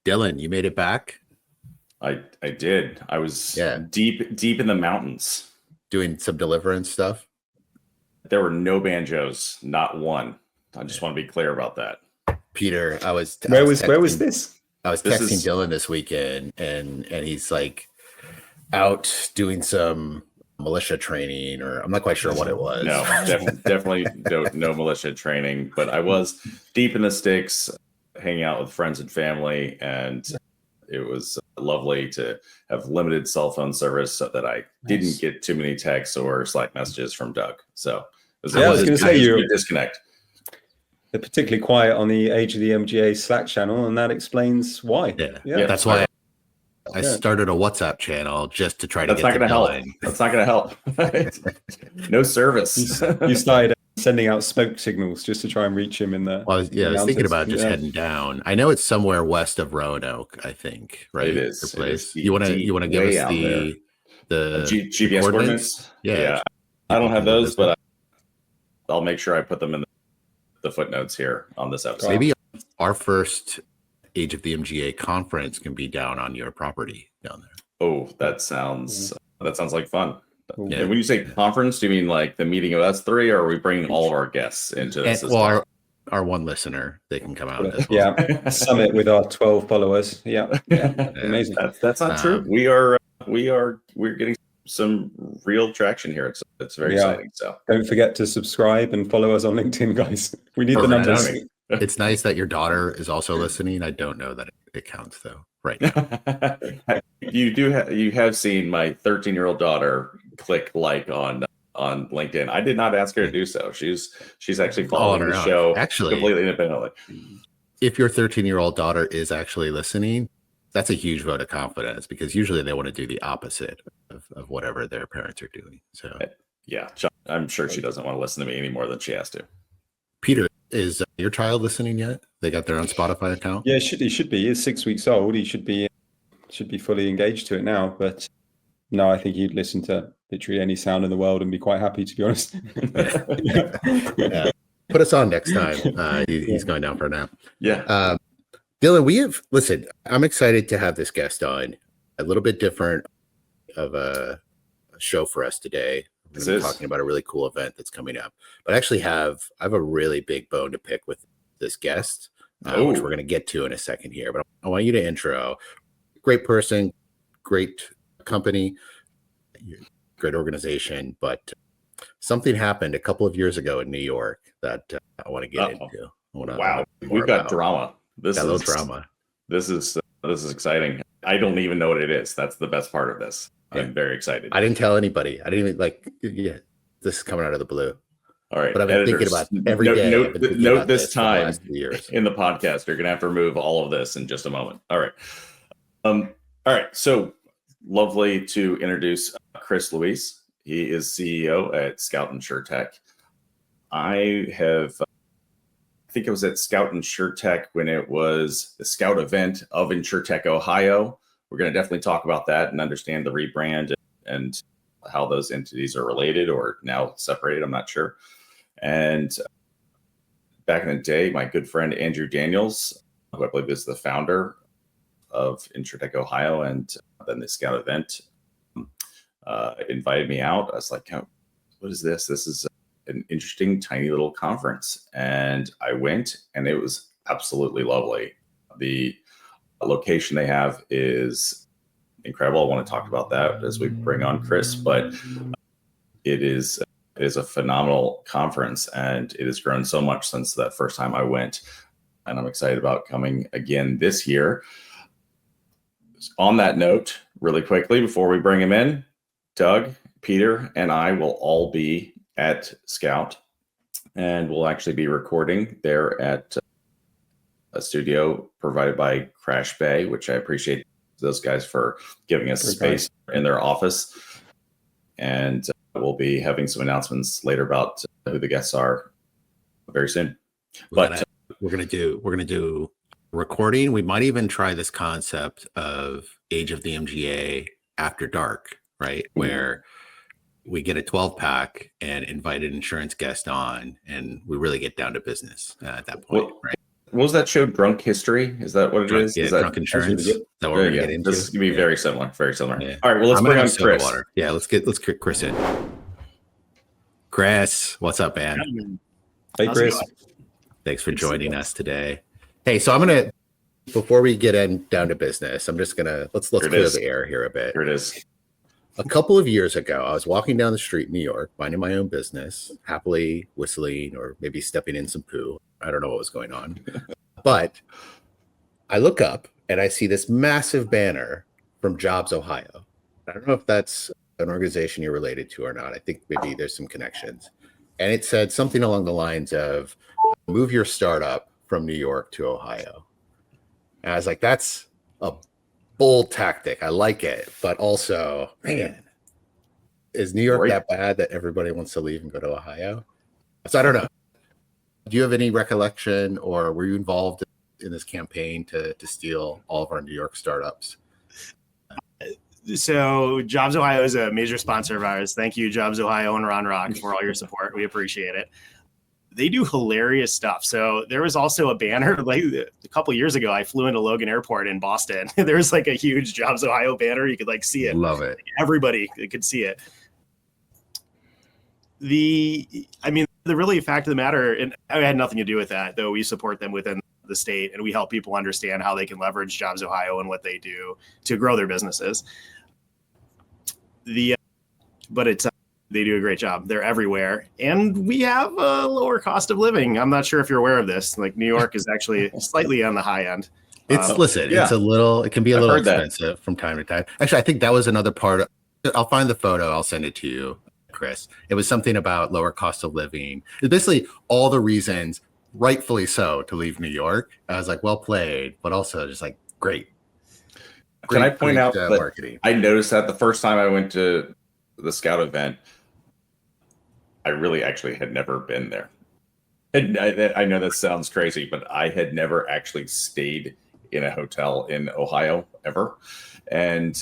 Dylan, you made it back? I did. I was deep in the mountains. Doing some deliverance stuff? There were no banjos, not one. I just want to be clear about that. Peter, where was this? I was texting Dylan this weekend, and he's like out doing some militia training, or I'm not quite sure what it was. No, definitely no militia training, but I was deep in the sticks, hanging out with friends and family, and it was lovely to have limited cell phone service so that I didn't get too many texts or Slack messages from Doug. So I was going to say you disconnect. They're particularly quiet on the Age of the MGA Slack channel, and that explains why. Yeah. That's why I started a WhatsApp channel just to try to get to Dylan. That's not going to help. No service. You started sending out smoke signals just to try and reach him in the. Well, I was thinking about just heading down. I know it's somewhere west of Roanoke, I think. Right, it is. The place. You want to give us the GPS coordinates? Yeah. I don't have those, but I'll make sure I put them in the footnotes here on this episode. Maybe our first Age of the MGA conference can be down on your property down there. Oh, that sounds like fun. Yeah. And when you say conference, do you mean like the meeting of us three, or are we bringing all of our guests into this? Well, our one listener, they can come out as well. Yeah, summit with our 12 followers. Yeah. Amazing. That's not true. We're getting some real traction here. It's very exciting. So don't forget to subscribe and follow us on LinkedIn, guys. We need the numbers. It's nice that your daughter is also listening. I don't know that it counts though. Right now. You have seen my 13-year-old daughter click like on LinkedIn. I did not ask her to do so. She's actually following the show completely independently. If your 13-year-old daughter is actually listening, that's a huge vote of confidence, because usually they want to do the opposite of whatever their parents are doing. So yeah, I'm sure she doesn't want to listen to me any more than she has to. Peter, is your child listening yet? They got their own Spotify account? Yeah, he should be. He's 6 weeks old. He should be fully engaged to it now. But no, I think he'd listen to literally any sound in the world and be quite happy, to be honest. Yeah. Put us on next time. He's going down for a nap. Yeah. Dylan, listen, I'm excited to have this guest on. A little bit different of a show for us today. We're going to be talking about a really cool event that's coming up. But I actually have a really big bone to pick with this guest, which we're going to get to in a second here. But I want you to intro. Great person, great company, great organization. But something happened a couple of years ago in New York that I want to get into. Wow, we've got drama. This is drama. This is exciting. I don't even know what it is. That's the best part of this. I'm very excited. I didn't tell anybody. I didn't even this is coming out of the blue. All right. But I've been thinking about every day. Note this time in the podcast. You're going to have to remove all of this in just a moment. All right. All right. So lovely to introduce Chris Luiz. He is CEO at Scout Insurtech. I think it was at Scout Insurtech when it was the Scout event of Insurtech, Ohio. We're going to definitely talk about that and understand the rebrand and how those entities are related or now separated. I'm not sure. And back in the day, my good friend Andrew Daniels, who I believe is the founder of Insurtech Ohio and then the Scout event, invited me out. I was like, what is this? This is an interesting, tiny little conference. And I went, and it was absolutely lovely. The location they have is incredible. I want to talk about that as we bring on Chris, but it is a phenomenal conference, and it has grown so much since that first time I went, and I'm excited about coming again this year. On that note, really quickly, before we bring him in, Doug, Peter, and I will all be at Scout, and we'll actually be recording there at a studio provided by Crash Bay, which I appreciate those guys for giving us space in their office. And we'll be having some announcements later about who the guests are very soon. We're gonna do recording. We might even try this concept of Age of the MGA after dark, right? Where we get a 12-pack and invite an insurance guest on, and we really get down to business at that point, right? what was that show? Drunk History? Is that what it is? Yeah, Is that Drunk Insurance. really Is that what we're gonna get into? This is gonna be very similar. Very similar. Yeah. All right. Well, let's bring on Chris. Water. Yeah, let's get Chris in. Chris, what's up, man? Hey, Chris. Thanks for joining us today. Hey, so I'm gonna, before we get down to business, I'm just gonna let's clear the air here a bit. Here it is. A couple of years ago, I was walking down the street in New York, minding my own business, happily whistling or maybe stepping in some poo. I don't know what was going on. But I look up and I see this massive banner from Jobs Ohio. I don't know if that's an organization you're related to or not. I think maybe there's some connections. And it said something along the lines of, move your startup from New York to Ohio. And I was like, that's a bold tactic. I like it. But also, man, is New York that bad that everybody wants to leave and go to Ohio? So I don't know. Do you have any recollection, or were you involved in this campaign to steal all of our New York startups? So Jobs Ohio is a major sponsor of ours. Thank you, Jobs Ohio and Ron Rock, for all your support. We appreciate it. They do hilarious stuff. So there was also a banner like a couple of years ago. I flew into Logan Airport in Boston. There was like a huge Jobs Ohio banner. You could like see it. Love it. Like, everybody could see it. The really fact of the matter, and I had nothing to do with that, though we support them within the state and we help people understand how they can leverage Jobs Ohio and what they do to grow their businesses. They do a great job. They're everywhere. And we have a lower cost of living. I'm not sure if you're aware of this. Like New York is actually slightly on the high end. It's it can be a little expensive from time to time. Actually, I think that was another part. I'll find the photo. I'll send it to you, Chris. It was something about lower cost of living. It's basically all the reasons, rightfully so, to leave New York. I was like, well played, but also just like, great. Can I point out that marketing. I noticed that the first time I went to the Scout event, I really actually had never been there. And I know that sounds crazy, but I had never actually stayed in a hotel in Ohio ever, and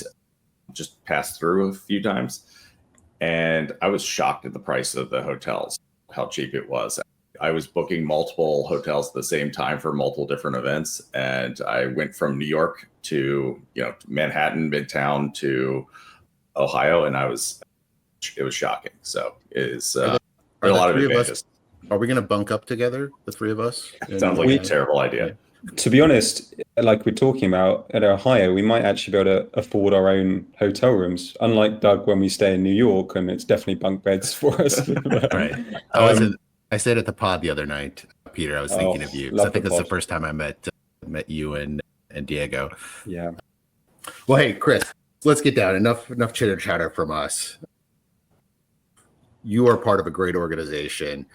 just passed through a few times. And I was shocked at the price of the hotels, how cheap it was. I was booking multiple hotels at the same time for multiple different events. And I went from New York to, Manhattan, Midtown, to Ohio, and it was shocking. So it's a lot of advantages. Are we going to bunk up together, the three of us? Sounds like a terrible idea. To be honest, like we're talking about at Ohio, we might actually be able to afford our own hotel rooms. Unlike Doug, when we stay in New York, and it's definitely bunk beds for us. Right. I said at the pod the other night, Peter, I was thinking of you, because I think that's the first time I met you and Diego. Yeah. Well, hey, Chris, let's get down. Enough chitter chatter from us. You are part of a great organization.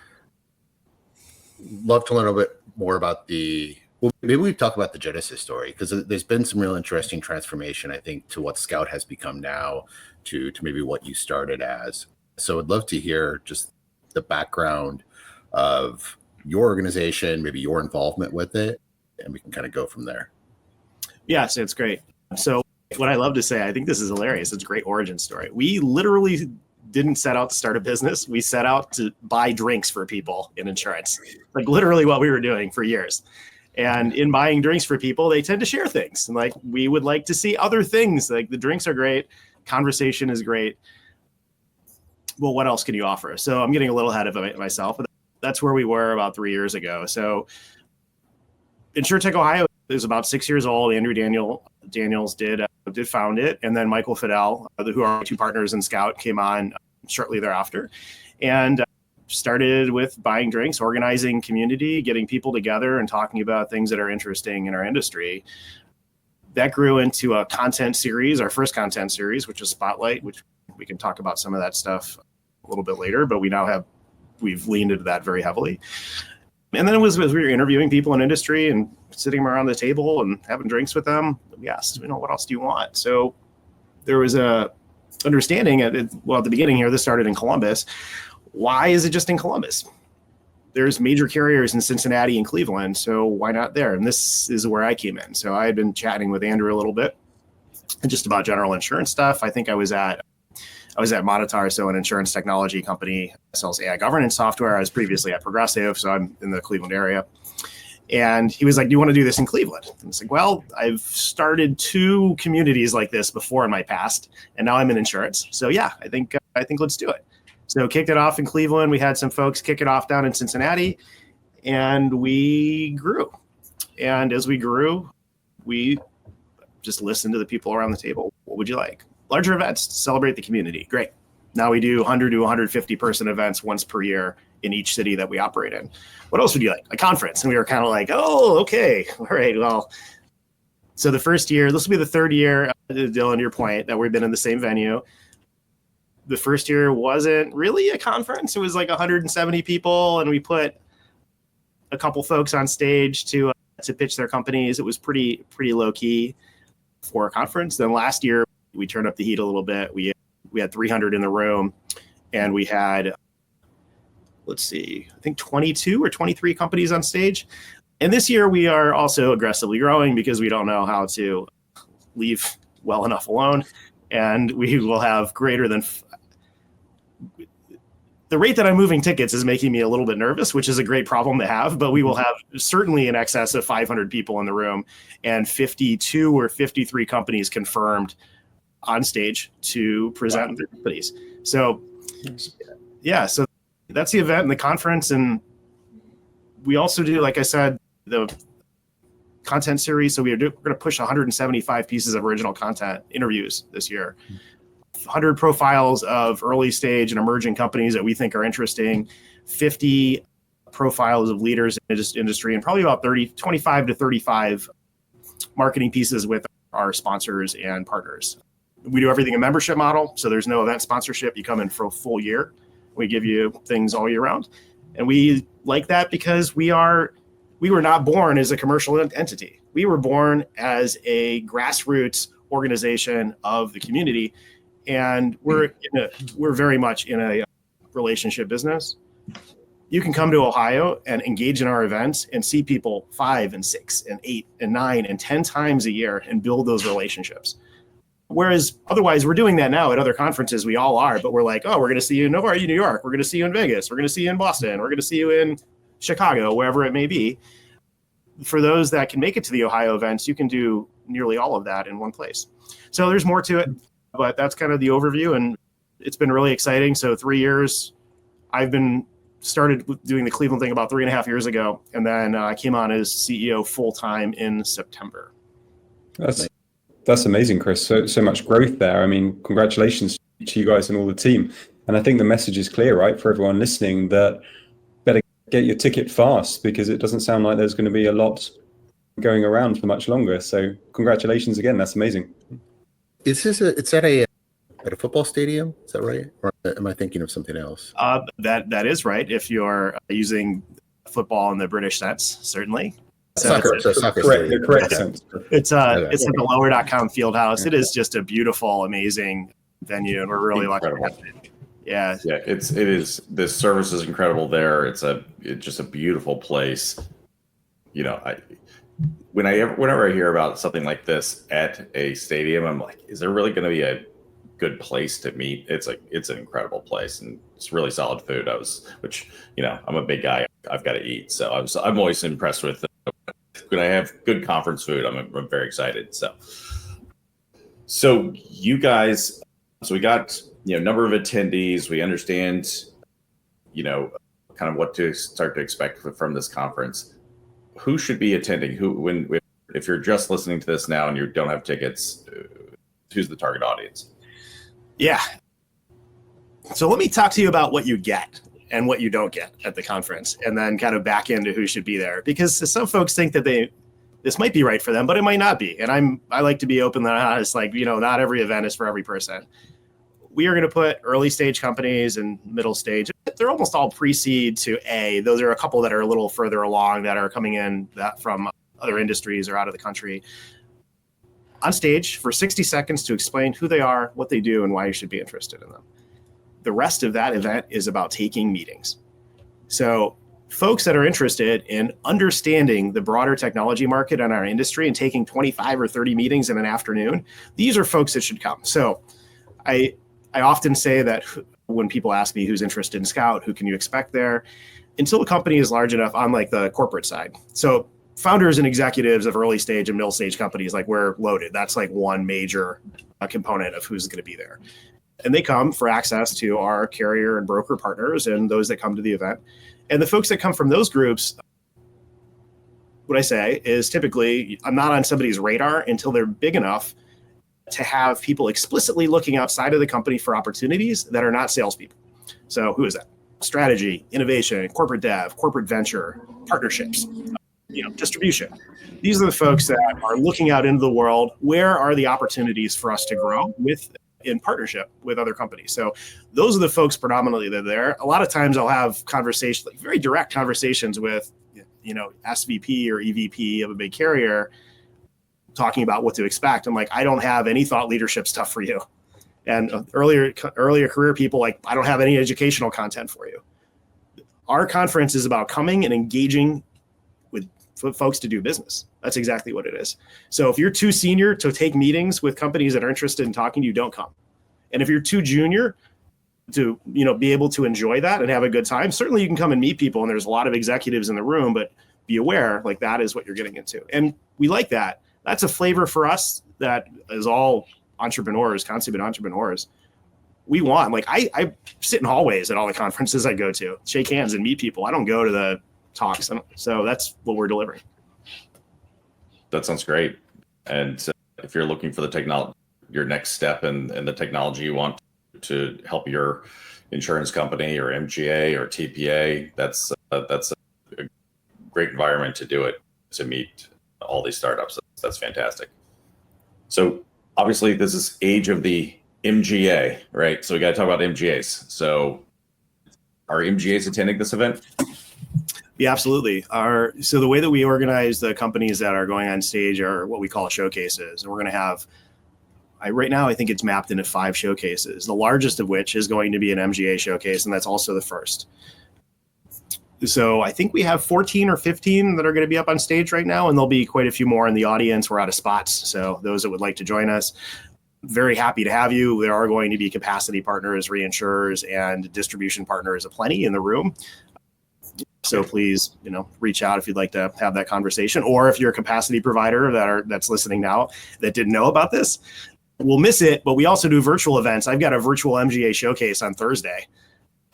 Love to learn a little bit more about maybe we talk about the Genesis story, because there's been some real interesting transformation, I think, to what Scout has become now to maybe what you started as. So I'd love to hear just the background of your organization, maybe your involvement with it, and we can kind of go from there. Yes, it's great. So what I love to say, I think this is hilarious. It's a great origin story. We literally didn't set out to start a business. We set out to buy drinks for people in insurance, like literally what we were doing for years. And in buying drinks for people, they tend to share things. And like, we would like to see other things. Like, the drinks are great. Conversation is great. Well, what else can you offer? So I'm getting a little ahead of myself, but that's where we were about 3 years ago. So Insurtech Ohio is about 6 years old. Andrew Daniels did found it. And then Michael Fidel, who are two partners in Scout, came on shortly thereafter, and started with buying drinks, organizing community, getting people together and talking about things that are interesting in our industry. That grew into a content series, our first content series, which is Spotlight, which we can talk about some of that stuff a little bit later, but we've leaned into that very heavily. And then it was as we were interviewing people in industry and sitting around the table and having drinks with them, we asked, what else do you want? So there was a understanding at the beginning here, this started in Columbus. Why is it just in Columbus? There's major carriers in Cincinnati and Cleveland, so why not there? And this is where I came in. So I had been chatting with Andrew a little bit just about general insurance stuff. I think I was at Monitar, so an insurance technology company that sells AI governance software. I was previously at Progressive, so I'm in the Cleveland area. And he was like, do you want to do this in Cleveland? And I was like, well, I've started 2 communities like this before in my past, and now I'm in insurance. So yeah, I think let's do it. So kicked it off in Cleveland. We had some folks kick it off down in Cincinnati, and we grew. And as we grew, we just listened to the people around the table. What would you like? Larger events to celebrate the community. Great. Now we do 100 to 150 person events once per year in each city that we operate in. What else would you like? A conference. And we were kind of like, oh, okay. All right. Well, so the first year, this will be the 3rd year, Dylan, to your point, that we've been in the same venue. The first year wasn't really a conference. It was like 170 people. And we put a couple folks on stage to pitch their companies. It was pretty low key for a conference. Then last year we turned up the heat a little bit. We had 300 in the room, and we had, let's see, I think 22 or 23 companies on stage. And this year we are also aggressively growing because we don't know how to leave well enough alone. And we will have greater than the rate that I'm moving tickets is making me a little bit nervous, which is a great problem to have, but we will have certainly in excess of 500 people in the room and 52 or 53 companies confirmed on stage to present their companies. So yeah, so that's the event and the conference. And we also do, like I said, the content series. So we're going to push 175 pieces of original content interviews this year. 100 profiles of early stage and emerging companies that we think are interesting, 50 profiles of leaders in this industry, and probably about 25 to 35 marketing pieces with our sponsors and partners. We do everything in membership model, so there's no event sponsorship. You come in for a full year. We give you things all year round. And we like that because we were not born as a commercial entity. We were born as a grassroots organization of the community. And we're very much in a relationship business. You can come to Ohio and engage in our events and see people 5 and 6 and 8 and 9 and 10 times a year and build those relationships. Whereas otherwise we're doing that now at other conferences. We all are, but we're like, oh, we're going to see you in New York. We're going to see you in Vegas. We're going to see you in Boston. We're going to see you in Chicago, wherever it may be. For those that can make it to the Ohio events, you can do nearly all of that in one place. So there's more to it. But that's kind of the overview, and it's been really exciting. So 3 years, I've been started doing the Cleveland thing about 3.5 years ago, and then I came on as CEO full-time in September. That's amazing, Chris. So much growth there. I mean, congratulations to you guys and all the team. And I think the message is clear, right, for everyone listening, that better get your ticket fast, because it doesn't sound like there's going to be a lot going around for much longer. So congratulations again. That's amazing. Is this it's at a football stadium? Is that right? Or am I thinking of something else? That is right. If you're using football in the British sense, certainly. Soccer the correct sense. It's at the lower.com field house. It is just a beautiful, amazing venue, and we're really lucky to have it. Yeah. Yeah, it is. The service is incredible there. It's just a beautiful place. You know, whenever I hear about something like this at a stadium, I'm like, is there really going to be a good place to meet? It's an incredible place, and it's really solid food. Which, you know, I'm a big guy. I've got to eat, so I'm always impressed with when I have good conference food. I'm very excited. So you guys, so we got, you know, number of attendees. We understand, you know, kind of what to start to expect from this conference. Who should be attending? If you're just listening to this now and you don't have tickets, who's the target audience? Yeah. So let me talk to you about what you get and what you don't get at the conference, and then kind of back into who should be there, because some folks think that this might be right for them, but it might not be. And I like to be open and honest, like, you know, not every event is for every person. We are going to put early stage companies and middle stage. They're almost all pre-seed to A. Those are a couple that are a little further along that are coming in from other industries or out of the country on stage for 60 seconds to explain who they are, what they do, and why you should be interested in them. The rest of that event is about taking meetings. So folks that are interested in understanding the broader technology market and our industry and taking 25 or 30 meetings in an afternoon, these are folks that should come. So I often say that when people ask me who's interested in Scout, who can you expect there, until the company is large enough on like the corporate side. So founders and executives of early stage and middle stage companies, like we're loaded. That's like one major component of who's going to be there. And they come for access to our carrier and broker partners and those that come to the event. And the folks that come from those groups, what I say is typically I'm not on somebody's radar until they're big enough to have people explicitly looking outside of the company for opportunities that are not salespeople. So who is that? Strategy, innovation, corporate dev, corporate venture, partnerships, distribution. These are the folks that are looking out into the world. Where are the opportunities for us to grow in partnership with other companies? So those are the folks predominantly that are there. A lot of times I'll have conversations, like very direct conversations with, SVP or EVP of a big carrier talking about what to expect. I'm like, I don't have any thought leadership stuff for you. And earlier career people, like, I don't have any educational content for you. Our conference is about coming and engaging with folks to do business. That's exactly what it is. So if you're too senior to take meetings with companies that are interested in talking to you, don't come. And if you're too junior to, be able to enjoy that and have a good time, certainly you can come and meet people. And there's a lot of executives in the room, but be aware, like, that is what you're getting into. And we like that. That's a flavor for us that is all entrepreneurs, consummate entrepreneurs. We want, like, I sit in hallways at all the conferences I go to, shake hands and meet people. I don't go to the talks. So that's what we're delivering. That sounds great. And if you're looking for the technology, your next step in the technology you want to help your insurance company or MGA or TPA, that's a great environment to do it, to meet all these startups. That's fantastic. So obviously this is age of the MGA, right? So we got to talk about MGAs. So are MGAs attending this event? Yeah, absolutely. So the way that we organize the companies that are going on stage are what we call showcases. And we're going to have, right now, I think it's mapped into 5 showcases, the largest of which is going to be an MGA showcase. And that's also the first. So I think we have 14 or 15 that are going to be up on stage right now, and there'll be quite a few more in the audience. We're out of spots. So those that would like to join us, very happy to have you. There are going to be capacity partners, reinsurers, and distribution partners aplenty in the room. So please, reach out if you'd like to have that conversation, or if you're a capacity provider that's listening now that didn't know about this, we'll miss it. But we also do virtual events. I've got a virtual MGA showcase on Thursday.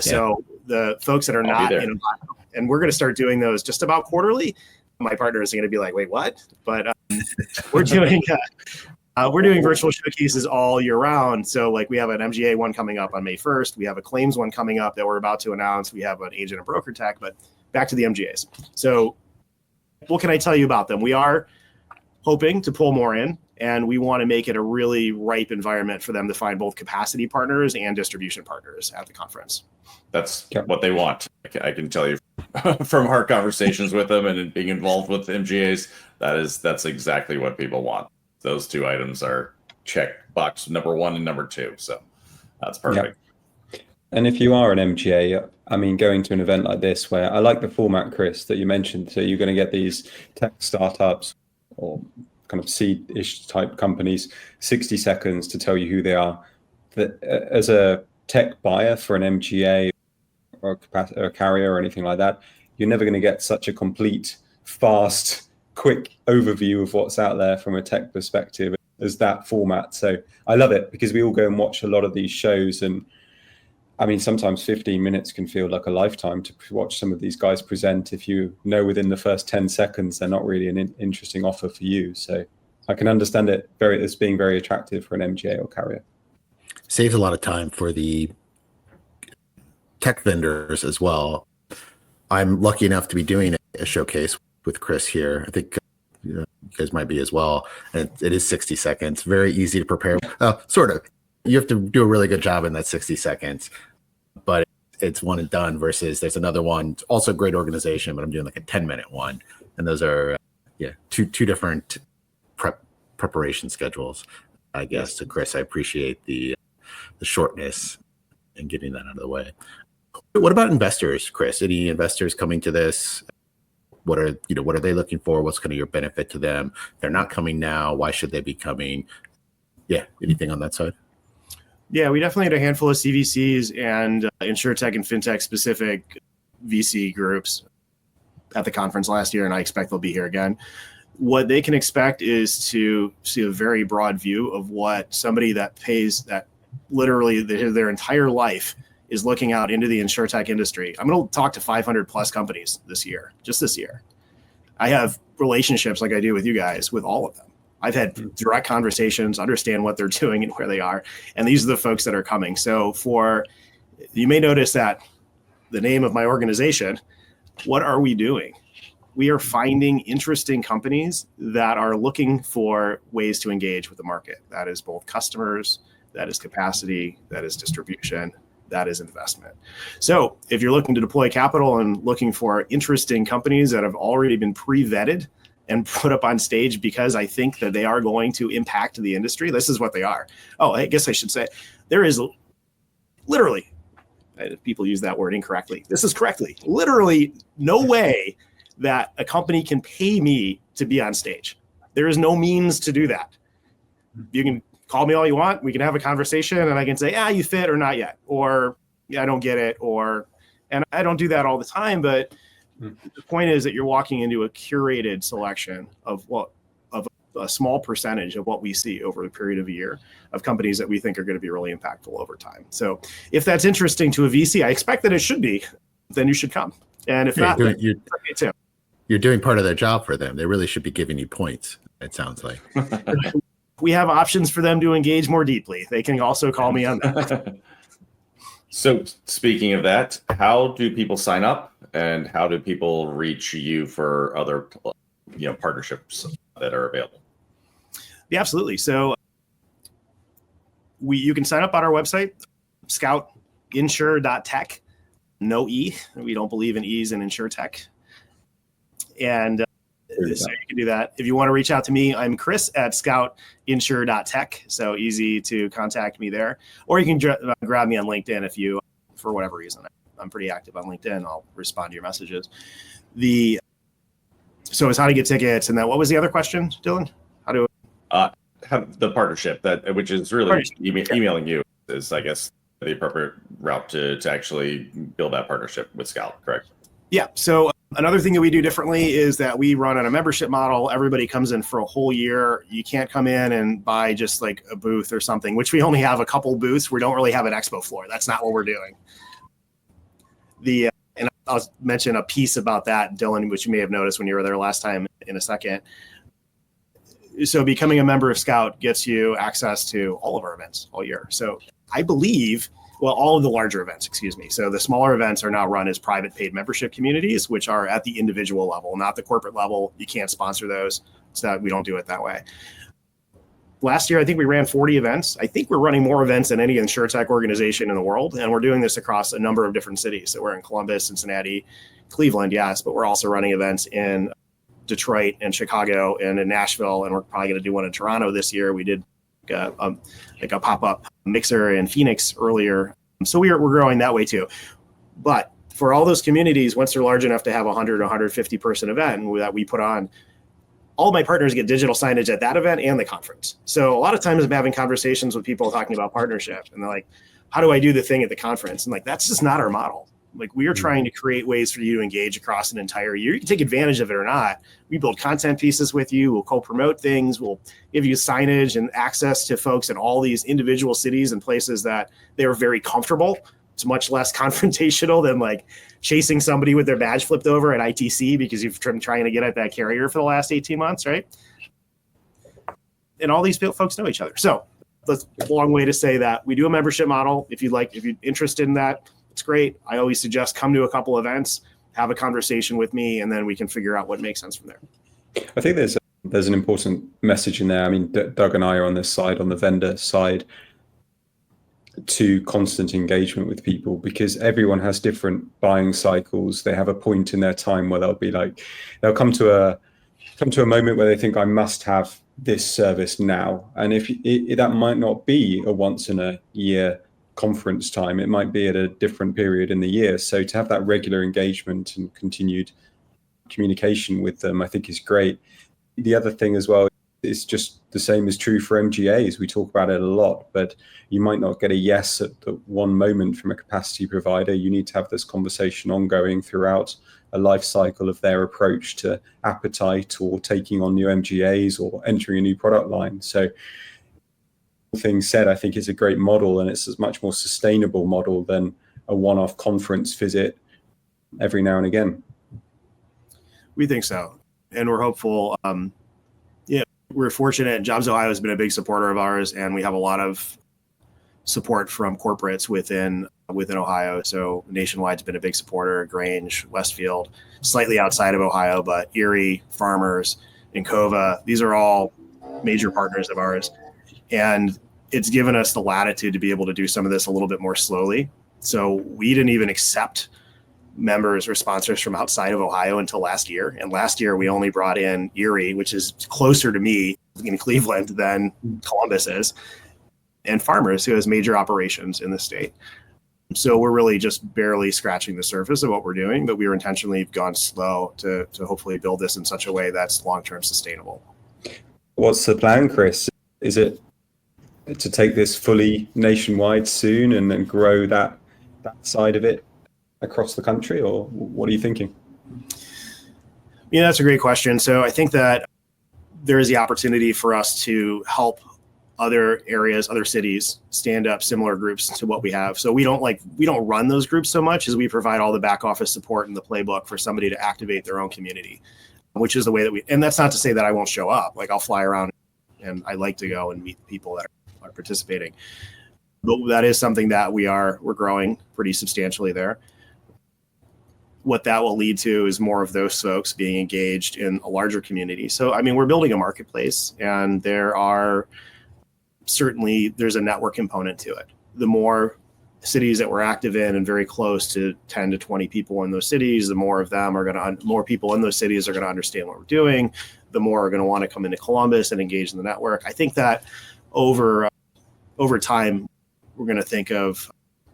Yeah. So the folks that are not, and we're going to start doing those just about quarterly. My partner is going to be like, wait, what? But we're doing virtual showcases all year round. So like we have an MGA one coming up on May 1st. We have a claims one coming up that we're about to announce. We have an agent and broker tech, but back to the MGAs. So what can I tell you about them? We are hoping to pull more in, and we want to make it a really ripe environment for them to find both capacity partners and distribution partners at the conference. That's what they want. I can tell you from our conversations with them and being involved with MGAs, that's exactly what people want. Those 2 items are check box number 1 and number 2. So that's perfect. Yep. And if you are an MGA, going to an event like this, where I like the format, Chris, that you mentioned. So you're going to get these tech startups or kind of seed-ish type companies, 60 seconds to tell you who they are. That as a tech buyer for an MGA or a carrier or anything like that, you're never going to get such a complete, fast, quick overview of what's out there from a tech perspective as that format. So I love it, because we all go and watch a lot of these shows, and sometimes 15 minutes can feel like a lifetime to watch some of these guys present. If you know within the first 10 seconds, they're not really an interesting offer for you. So I can understand it as being very attractive for an MGA or carrier. Saves a lot of time for the tech vendors as well. I'm lucky enough to be doing a showcase with Chris here. I think you guys might be as well. And it is 60 seconds, very easy to prepare. Sort of. You have to do a really good job in that 60 seconds, but it's one and done versus there's another one, also a great organization, but I'm doing like a 10-minute one. And those are, two different preparation schedules, I guess. So Chris, I appreciate the shortness and getting that out of the way. What about investors, Chris? Any investors coming to this? What are they looking for? What's kind of your benefit to them? They're not coming now. Why should they be coming? Yeah. Anything on that side? Yeah, we definitely had a handful of CVCs and insurtech and fintech specific VC groups. at the conference last year, and I expect they'll be here again. What they can expect is to see a very broad view of what somebody that pays that literally their entire life is looking out into the insurtech industry. I'm going to talk to 500 plus companies this year, just this year. I have relationships like I do with you guys with all of them. I've had direct conversations, understand what they're doing and where they are. And these are the folks that are coming. So you may notice that the name of my organization, what are we doing? We are finding interesting companies that are looking for ways to engage with the market. That is both customers, that is capacity, that is distribution, that is investment. So if you're looking to deploy capital and looking for interesting companies that have already been pre-vetted and put up on stage because I think that they are going to impact the industry, this is what they are. Oh, I guess I should say, there is literally, people use that word incorrectly. This is correctly, literally no way that a company can pay me to be on stage. There is no means to do that. You can call me all you want. We can have a conversation and I can say, you fit or not yet, or I don't get it, and I don't do that all the time. But the point is that you're walking into a curated selection of a small percentage of what we see over a period of a year of companies that we think are going to be really impactful over time. So if that's interesting to a VC, I expect that it should be, then you should come. And if not, you're doing part of their job for them. They really should be giving you points, it sounds like. We have options for them to engage more deeply. They can also call me on that. So speaking of that, how do people sign up and how do people reach you for other partnerships that are available? Yeah, absolutely. So you can sign up on our website, scoutinsurtech. No E. We don't believe in E's in insurtech. And so you can do that. If you want to reach out to me, I'm Chris at scoutinsurtech. So easy to contact me there. Or you can grab me on LinkedIn if you, for whatever reason. I'm pretty active on LinkedIn. I'll respond to your messages. So it's how to get tickets. And then what was the other question, Dylan? Have the partnership, which is really emailing you is, I guess, the appropriate route to actually build that partnership with Scout, correct? Yeah. So another thing that we do differently is that we run on a membership model. Everybody comes in for a whole year. You can't come in and buy just like a booth or something, which we only have a couple booths. We don't really have an expo floor. That's not what we're doing. And I'll mention a piece about that, Dylan, which you may have noticed when you were there last time in a second. So becoming a member of Scout gets you access to all of our events all year. So I believe, all of the larger events, excuse me. So the smaller events are now run as private paid membership communities, which are at the individual level, not the corporate level. You can't sponsor those. So we don't do it that way. Last year, I think we ran 40 events. I think we're running more events than any insurtech organization in the world. And we're doing this across a number of different cities. So we're in Columbus, Cincinnati, Cleveland, yes, but we're also running events in Detroit and Chicago and in Nashville. And we're probably going to do one in Toronto this year. We did like a pop-up mixer in Phoenix earlier. So we're growing that way too. But for all those communities, once they're large enough to have 100 or 150 person event that we put on, all of my partners get digital signage at that event and the conference. So a lot of times I'm having conversations with people talking about partnership and they're like, how do I do the thing at the conference? And like, that's just not our model. Like we are trying to create ways for you to engage across an entire year. You can take advantage of it or not. We build content pieces with you. We'll co-promote things. We'll give you signage and access to folks in all these individual cities and places that they're very comfortable. It's much less confrontational than like chasing somebody with their badge flipped over at ITC because you've been trying to get at that carrier for the last 18 months, right? And all these folks know each other. So that's a long way to say that we do a membership model. If you're interested in that, it's great. I always suggest come to a couple events, have a conversation with me, and then we can figure out what makes sense from there. I think there's an important message in there. I mean, Doug and I are on this side, on the vendor side, to constant engagement with people because everyone has different buying cycles. They have a point in their time where they'll come to a moment where they think I must have this service now. And if that might not be a once in a year conference time, it might be at a different period in the year. So to have that regular engagement and continued communication with them, I think is great. The other thing as well it's just the same is true for MGAs. We talk about it a lot, but you might not get a yes at the one moment from a capacity provider. You need to have this conversation ongoing throughout a life cycle of their approach to appetite or taking on new MGAs or entering a new product line. So things said, I think is a great model, and it's a much more sustainable model than a one-off conference visit every now and again. We think so. And we're hopeful. We're fortunate. Jobs Ohio has been a big supporter of ours, and we have a lot of support from corporates within Ohio. So Nationwide's been a big supporter. Grange, Westfield, slightly outside of Ohio, but Erie, Farmers, Encova, these are all major partners of ours. And it's given us the latitude to be able to do some of this a little bit more slowly. So we didn't even accept members or sponsors from outside of Ohio until last year. And last year we only brought in Erie, which is closer to me in Cleveland than Columbus is, and Farmers, who has major operations in the state. So we're really just barely scratching the surface of what we're doing, but we were intentionally gone slow to hopefully build this in such a way that's long-term sustainable. What's the plan, Chris? Is it to take this fully nationwide soon and then grow that side of it across the country, or what are you thinking? Yeah, that's a great question. So I think that there is the opportunity for us to help other areas, other cities stand up similar groups to what we have. So we don't run those groups so much as we provide all the back office support and the playbook for somebody to activate their own community, which is the way that and that's not to say that I won't show up. Like, I'll fly around and I like to go and meet people that are participating. But that is something that we're growing pretty substantially there. What that will lead to is more of those folks being engaged in a larger community. So, I mean, we're building a marketplace, and there's a network component to it. The more cities that we're active in and very close to 10 to 20 people in those cities, the more people in those cities are going to understand what we're doing. The more are going to want to come into Columbus and engage in the network. I think that over time, we're going to think of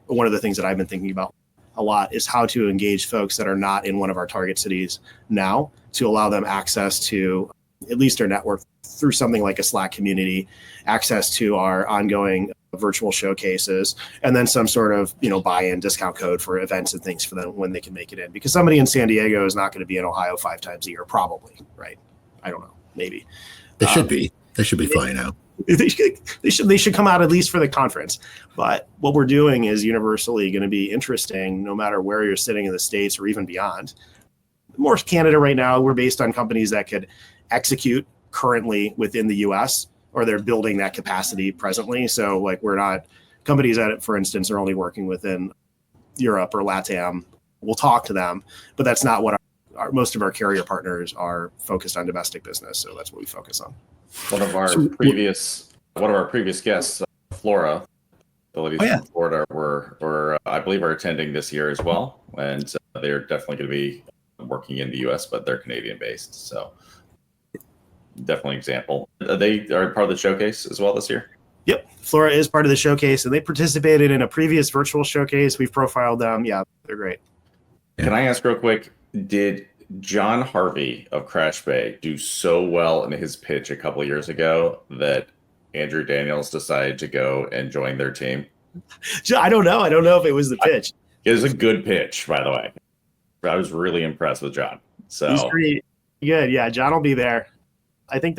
one of the things that I've been thinking about a lot is how to engage folks that are not in one of our target cities now, to allow them access to at least our network through something like a Slack community, access to our ongoing virtual showcases, and then some sort of buy-in discount code for events and things for them when they can make it in. Because somebody in San Diego is not going to be in Ohio 5 times a year, probably, right? I don't know, maybe. They should be. They should be flying out. They should come out at least for the conference. But what we're doing is universally going to be interesting no matter where you're sitting in the States or even beyond. More Canada right now, we're based on companies that could execute currently within the US, or they're building that capacity presently. So like, we're not companies that, for instance, are only working within Europe or LATAM. We'll talk to them, but that's not what most of our carrier partners are focused on domestic business. So that's what we focus on. One of our previous guests, Flora, abilities from Florida, were I believe are attending this year as well, and they're definitely going to be working in the U.S., but they're Canadian based. So definitely an example. They are part of the showcase as well this year. Yep, Flora is part of the showcase, and they participated in a previous virtual showcase. We've profiled them. Yeah, they're great. Can I ask real quick? Did John Harvey of Crash Bay do so well in his pitch a couple of years ago that Andrew Daniels decided to go and join their team? I don't know. I don't know if it was the pitch. It was a good pitch, by the way. I was really impressed with John. So he's pretty good. Yeah, John will be there. I think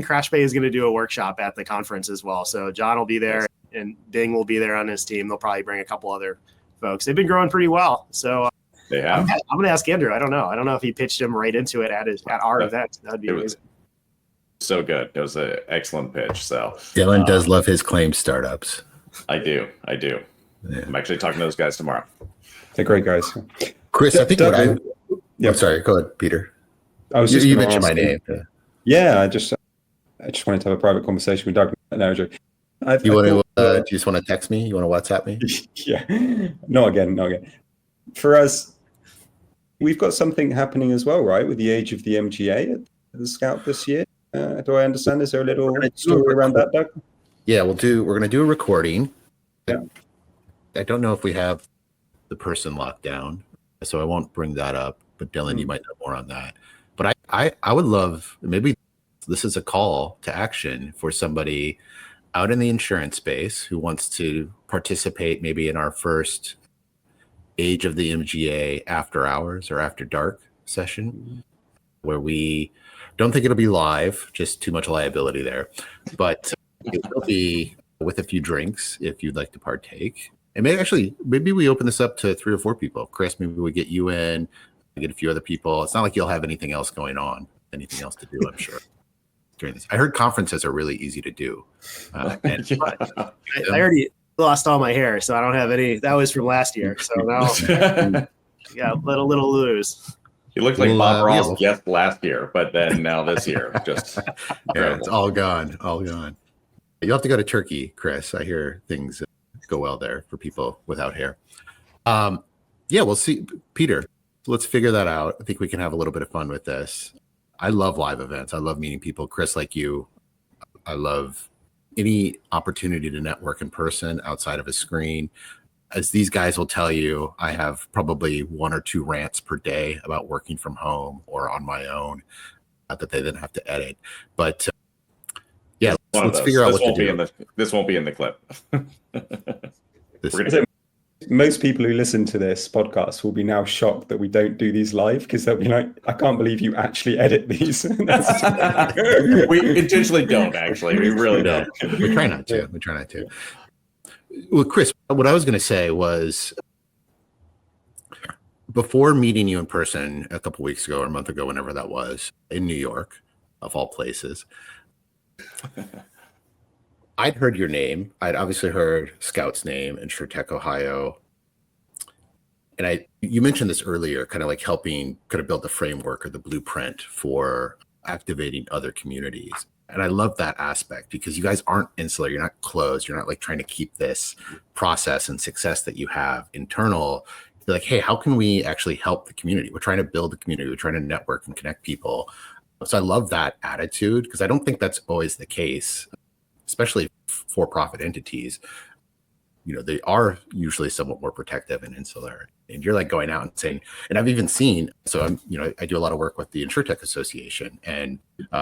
Crash Bay is going to do a workshop at the conference as well. So John will be there, and Bing will be there on his team. They'll probably bring a couple other folks. They've been growing pretty well. So they have. I'm going to ask Andrew. I don't know if he pitched him right into it at our event. That'd be amazing. So good. It was an excellent pitch. So Dylan does love his claim startups. I do. Yeah. I'm actually talking to those guys tomorrow. They're great guys. Chris, I think I'm sorry. Go ahead, Peter. You mentioned my name. Yeah, I just wanted to have a private conversation with Doug. No, do you just want to text me? You want to WhatsApp me? Yeah. No, again. For us, we've got something happening as well, right? With the age of the MGA at the Scout this year. Do I understand? Is there a little story around that, Doug? Yeah, we're going to do a recording. Yeah. I don't know if we have the person locked down, so I won't bring that up. But Dylan, you might know more on that. But I would love, maybe This is a call to action for somebody out in the insurance space who wants to participate maybe in our first Age of the MGA after hours or after dark session, where we don't think it'll be live, just too much liability there, but it will be with a few drinks if you'd like to partake. And maybe we open this up to 3 or 4 people. Chris, maybe we get you in, get a few other people. It's not like you'll have anything else going on, anything else to do, I'm sure. During this, I heard conferences are really easy to do. I already lost all my hair, so I don't have any. That was from last year, so now let a little loose. You looked like Bob Ross guest last year, but then now this year, just it's all gone. You'll have to go to Turkey, Chris. I hear things go well there for people without hair. We'll see, Peter. Let's figure that out. I think we can have a little bit of fun with this. I love live events. I love meeting people. Chris, like you, I love any opportunity to network in person outside of a screen. As these guys will tell you, I have probably 1 or 2 rants per day about working from home or on my own that they then have to edit. But let's figure out what to do. This won't be in the clip. Most people who listen to this podcast will be now shocked that we don't do these live, because they'll be like, I can't believe you actually edit these. We intentionally don't, actually. We really don't. We try not to. Well, Chris, what I was going to say was, before meeting you in person a couple weeks ago or a month ago, whenever that was, in New York, of all places, I'd heard your name. I'd obviously heard Scout's name, Insurtech Ohio. And you mentioned this earlier, kind of like helping kind of build the framework or the blueprint for activating other communities. And I love that aspect, because you guys aren't insular. You're not closed. You're not like trying to keep this process and success that you have internal. You're like, hey, how can we actually help the community? We're trying to build the community. We're trying to network and connect people. So I love that attitude, because I don't think that's always the case, especially for-profit entities. They are usually somewhat more protective and insular. And you're like going out and saying, and I've even seen, so I do a lot of work with the Insurtech Association, and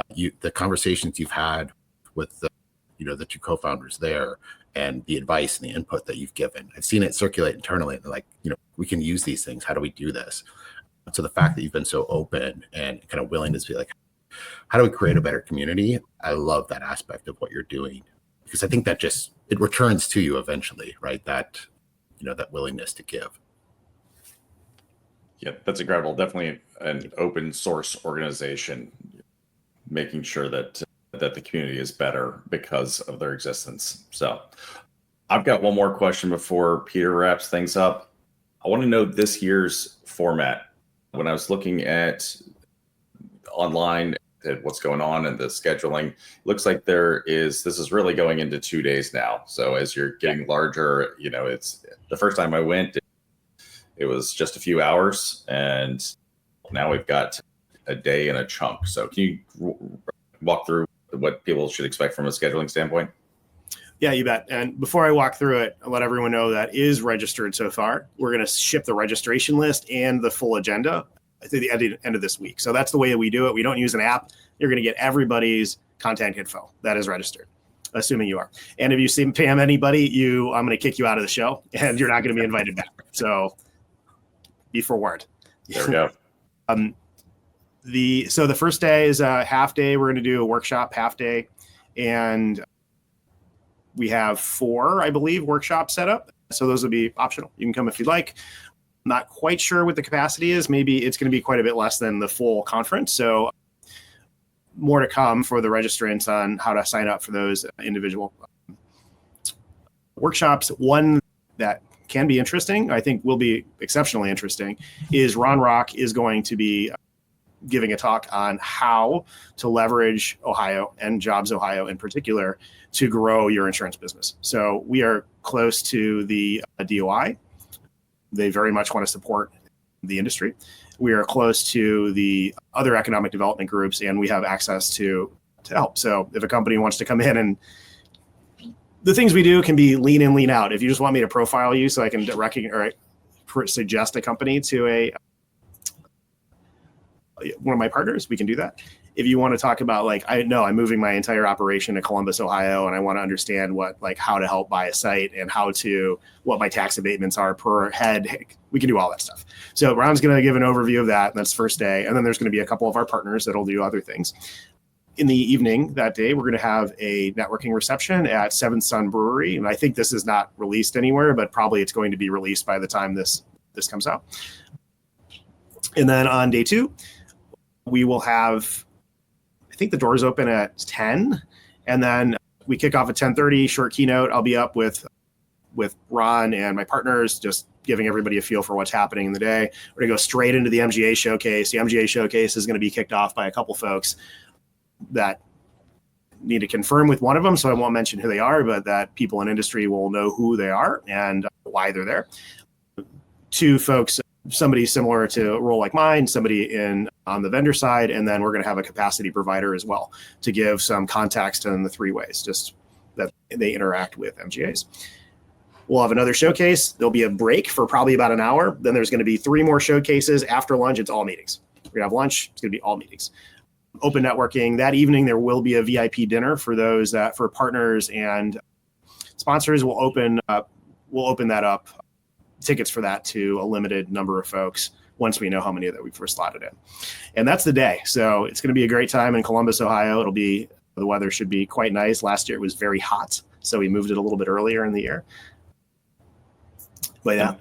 the conversations you've had with the 2 co-founders there, and the advice and the input that you've given, I've seen it circulate internally. And they're like, we can use these things. How do we do this? So the fact that you've been so open and kind of willing to be like, how do we create a better community? I love that aspect of what you're doing, because I think that it returns to you eventually, right? That willingness to give. Yeah, that's incredible. Definitely an open source organization, making sure that the community is better because of their existence. So I've got one more question before Peter wraps things up. I want to know this year's format. When I was looking at online at what's going on and the scheduling, looks like this is really going into 2 days now. So as you're getting larger, it's the first time I went, it was just a few hours, and now we've got a day and a chunk. So can you walk through what people should expect from a scheduling standpoint? Yeah, you bet. And before I walk through it, I'll let everyone know that is registered so far. We're going to ship the registration list and the full agenda at the end of this week. So that's the way that we do it. We don't use an app. You're going to get everybody's contact info that is registered, assuming you are. And if you spam anybody, I'm going to kick you out of the show, and you're not going to be invited back. So be forewarned. There we go. So the first day is a half day. We're going to do a workshop half day, and we have 4, I believe, workshops set up. So those will be optional. You can come if you'd like. I'm not quite sure what the capacity is. Maybe it's going to be quite a bit less than the full conference. So more to come for the registrants on how to sign up for those individual workshops. One that can be interesting, I think will be exceptionally interesting, is Ron Rock is going to be giving a talk on how to leverage Ohio and Jobs Ohio in particular to grow your insurance business. So we are close to the DOI. They very much want to support the industry. We are close to the other economic development groups, and we have access to help. So if a company wants to come in, and the things we do can be lean in, lean out. If you just want me to profile you so I can suggest a company to one of my partners, we can do that. If you want to talk about like, I'm moving my entire operation to Columbus, Ohio, and I want to understand how to help buy a site and what my tax abatements are per head, we can do all that stuff. So Ron's going to give an overview of that. And that's first day. And then there's going to be a couple of our partners that'll do other things. In the evening that day, we're going to have a networking reception at Seventh Sun Brewery. And I think this is not released anywhere, but probably it's going to be released by the time this comes out. And then on day 2, we will have, I think the doors open at 10, and then we kick off at 10:30, short keynote. I'll be up with Ron and my partners, just giving everybody a feel for what's happening in the day. We're gonna go straight into the MGA showcase. The MGA showcase is gonna be kicked off by a couple folks that need to confirm with one of them, so I won't mention who they are, but that people in industry will know who they are and why they're there. 2 folks, somebody similar to a role like mine, somebody on the vendor side, and then we're going to have a capacity provider as well to give some context in the 3 ways, just that they interact with MGAs. We'll have another showcase. There'll be a break for probably about an hour. Then there's going to be 3 more showcases. After lunch, it's all meetings. We're going to have lunch. It's going to be all meetings. Open networking. That evening, there will be a VIP dinner for those for partners and sponsors. We'll open that up. Tickets for that to a limited number of folks once we know how many that we've slotted in. And that's the day. So it's going to be a great time in Columbus, Ohio. The weather should be quite nice. Last year it was very hot, so we moved it a little bit earlier in the year. But yeah.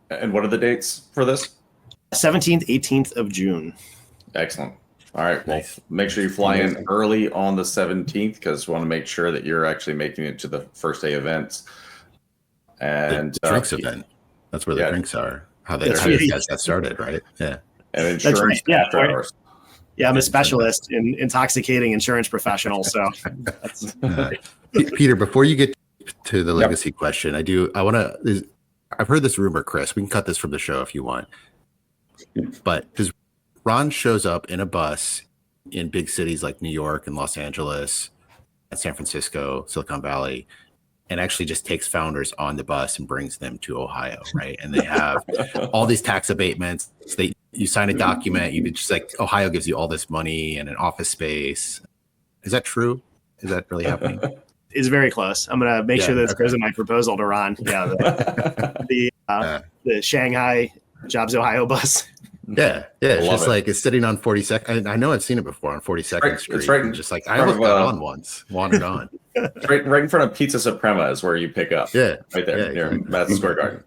And what are the dates for this? 17th, 18th of June. Excellent. All right. Well, make sure you fly in early on the 17th, because we want to make sure that you're actually making it to the first day events. And the drinks event. That's where the drinks are. How you guys got started, right? Yeah. And insurance after hours. Yeah, I'm a specialist in intoxicating insurance professionals. So, Peter, before you get to the legacy question, I've heard this rumor, Chris. We can cut this from the show if you want. But because Ron shows up in a bus in big cities like New York and Los Angeles, and San Francisco, Silicon Valley, and actually just takes founders on the bus and brings them to Ohio, right? And they have all these tax abatements. You sign a document, you just like, Ohio gives you all this money and an office space. Is that true? Is that really happening? It's very close. I'm going to make sure that goes in my proposal to Ron. Yeah, the Shanghai Jobs Ohio bus. Yeah. It's just like it's sitting on 42nd. I know I've seen it before on 42nd Street. It's right. Just like I almost got on once, wandered on. right in front of Pizza Suprema is where you pick up. Yeah, right there near Madison Square Garden.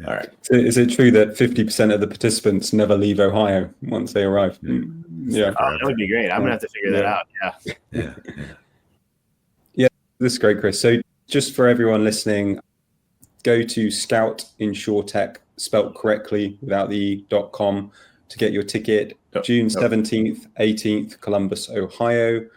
All right. So is it true that 50% of the participants never leave Ohio once they arrive? Yeah. That would be great. I'm gonna have to figure that out. Yeah. This is great, Chris. So just for everyone listening, go to Scout Insurtech, spelt correctly without the .com, to get your ticket. June 17th, 18th, Columbus, Ohio.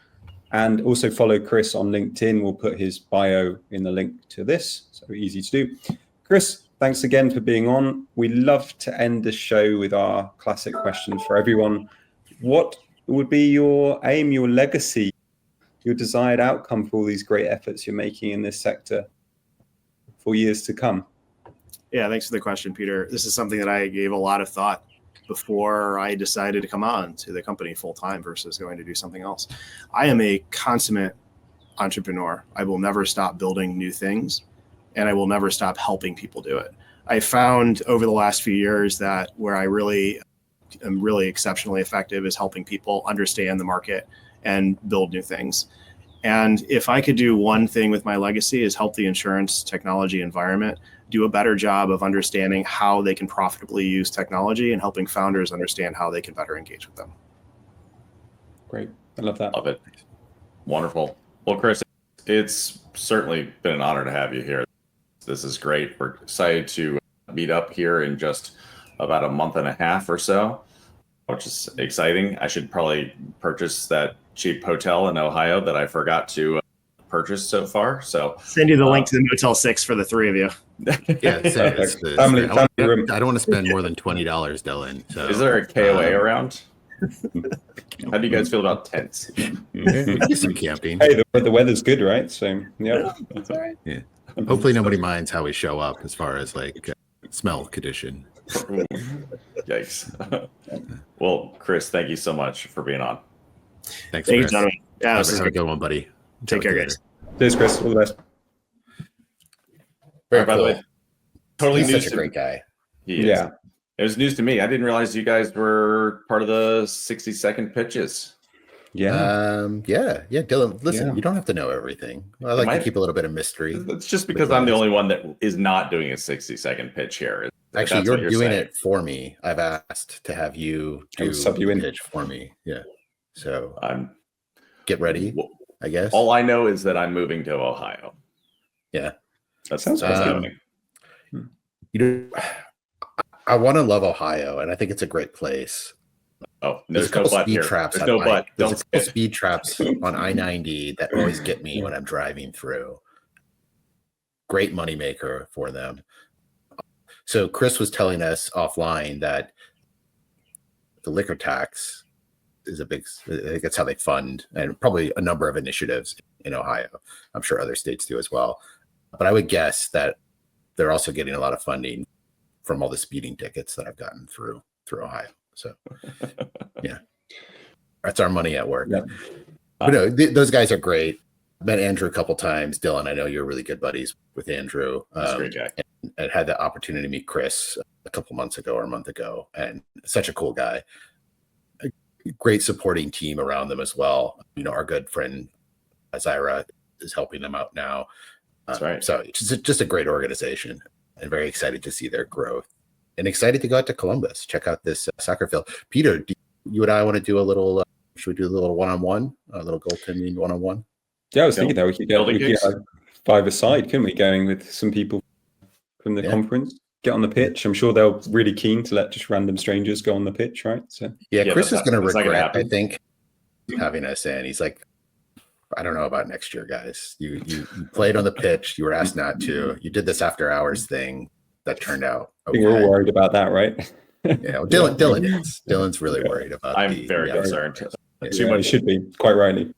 And also follow Chris on LinkedIn. We'll put his bio in the link to this. So easy to do. Chris, thanks again for being on. We love to end the show with our classic questions for everyone. What would be your aim, your legacy, your desired outcome for all these great efforts you're making in this sector for years to come? Yeah, thanks for the question, Peter. This is something that I gave a lot of thought before I decided to come on to the company full time versus going to do something else. I am a consummate entrepreneur. I will never stop building new things, and I will never stop helping people do it. I found over the last few years that where I really am really exceptionally effective is helping people understand the market and build new things. And if I could do one thing with my legacy is help the insurance technology environment do a better job of understanding how they can profitably use technology and helping founders understand how they can better engage with them. Great. I love that. Love it. Wonderful. Well, Chris, it's certainly been an honor to have you here. This is great. We're excited to meet up here in just about a month and a half or so, which is exciting. I should probably purchase that cheap hotel in Ohio that I forgot to purchase so far. So send you the link to the Motel 6 for the 3 of you. Yeah, family room. I don't want to spend more than $20, Dylan. So, is there a KOA around? How do you guys feel about tents? Do some camping. Hey, the weather's good, right? So yeah, that's all right. Yeah. Hopefully nobody minds how we show up as far as like smell condition. Yikes. Well, Chris, thank you so much for being on. Thanks, Thank you, Chris. gentlemen. Yeah, Have a good one, buddy. Take care, guys. Cheers, Chris. All the best. Very By the cool. way, totally He's news such a to great guy. He is. Yeah. It was news to me. I didn't realize you guys were part of the 60-second pitches. Yeah. Yeah. Dylan, listen, Yeah. you don't have to know everything. I like to keep a little bit of mystery. It's just because I'm the only one that is not doing a 60-second pitch here. Actually, That's what you're doing saying. it for me. I've asked to have you do sub you the in. pitch for me. Yeah. So I'm get ready, well, I guess. all I know is that I'm moving to Ohio. Yeah. That's Sounds what's awesome. happening. I want to love Ohio, and I think it's a great place. Oh, There's there's a no couple but speed here. traps. There's no but. There's Don't a couple speed traps on I-90 that always get me when I'm driving through. Great moneymaker for them. So Chris was telling us offline that the liquor tax is I think that's how they fund, and probably a number of initiatives in Ohio. I'm sure other states do as well. But I would guess that they're also getting a lot of funding from all the speeding tickets that I've gotten through Ohio. So yeah, that's our money at work. Yeah. But no, those guys are great. Met Andrew a couple times. Dylan, I know you're really good buddies with Andrew. That's a great guy. And had the opportunity to meet Chris a couple months ago or a month ago, and such a cool guy. A great supporting team around them as well. Our good friend Zaira is helping them out now. That's right. So it's just a great organization, and very excited to see their growth, and excited to go out to Columbus, check out this soccer field. Peter, do you and I want to do a little? Should we do a little one-on-one, a little goaltending one-on-one? Yeah, I was thinking that we could Building get gigs. 5-a-side, couldn't we? Going with some people from the conference, get on the pitch. I'm sure they're really keen to let just random strangers go on the pitch, right? So Yeah, Chris is going to that's not gonna regret, I happen. think, having us in. He's like, I don't know about next year, guys. You played on the pitch. You were asked not to. You did this after hours thing that turned out I think we're all okay. worried about that, right? Yeah, well, Dylan is. Dylan's really worried about. I'm very concerned. Yeah. Too Yeah, much. it should be quite rightly.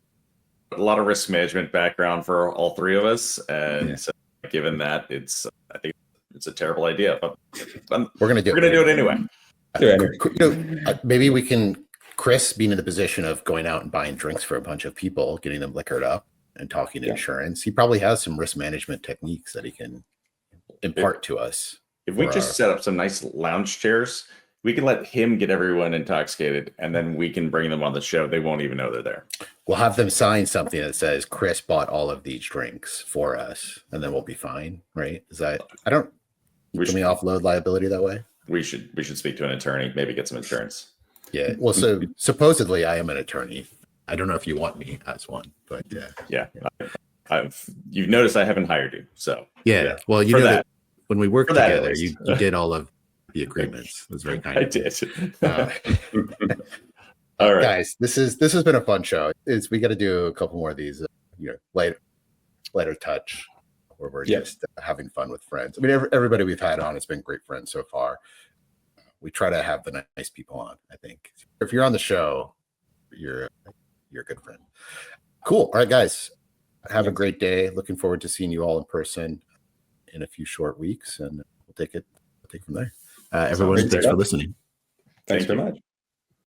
A lot of risk management background for all three of us, and Yeah. so given that, I think it's a terrible idea, but We're going to do. we're gonna do it anyway. Do it anyway. Maybe we can. Chris being in the position of going out and buying drinks for a bunch of people, getting them liquored up, and talking insurance. He probably has some risk management techniques that he can impart to us. If we just set up some nice lounge chairs, we can let him get everyone intoxicated, and then we can bring them on the show. They won't even know they're there. We'll have them sign something that says Chris bought all of these drinks for us, and then we'll be fine, right? Is that can we offload liability that way? We should speak to an attorney, maybe get some insurance. Yeah. Well, so supposedly I am an attorney. I don't know if you want me as one, but Yeah. You've noticed I haven't hired you, so yeah. Well, you For know that. that when we worked For that, at together, least. you did all of the agreements. It was very kind. I of you. did. All right. Guys, this has been a fun show. We got to do a couple more of these, lighter touch, where we're just having fun with friends. I mean, everybody we've had on has been great friends so far. We try to have the nice people on. I think if you're on the show, you're a good friend. Cool. All right, guys, have a great day. Looking forward to seeing you all in person in a few short weeks, and we'll take it from there. Everyone, thanks for listening. Thanks very much.